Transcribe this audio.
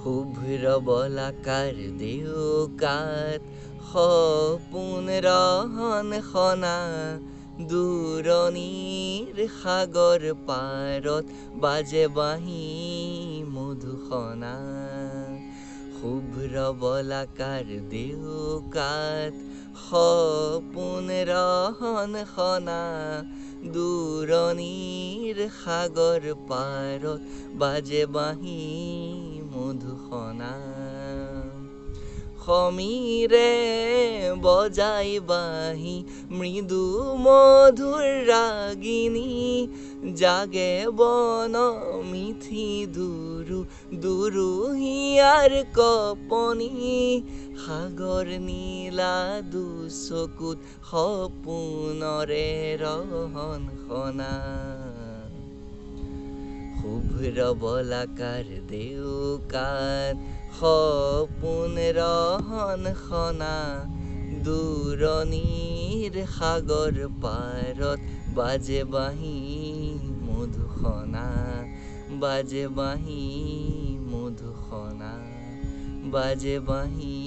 শুভ্ৰ বলাকাৰ দেউকাত সপোন ৰহন সনা দূৰণিৰ সাগৰ পাৰত বাজে বাঁহী মধুসনা শুভ্ৰ বলাকাৰ দেউকাত সপোন ৰহন সনা দূৰণিৰ সাগৰ পাৰত বাজে বাঁহী মধুসনা সমীৰে বজাই বাঁহী মৃদু মধুৰ ৰাগিনী জাগে বন মিথি দুৰু দুৰু হিয়াৰ কপনি সাগৰ নীলা দুচকুত সপোনৰে ৰহন সনা শুভ্ৰ বলাকাৰ দেউকাত সপোন ৰহন সনা দূৰণিৰ সাগৰ পাৰত বাজে বাঁহী মধুসনা বাজে বাঁহী মধুসনা বাজে বাঁহী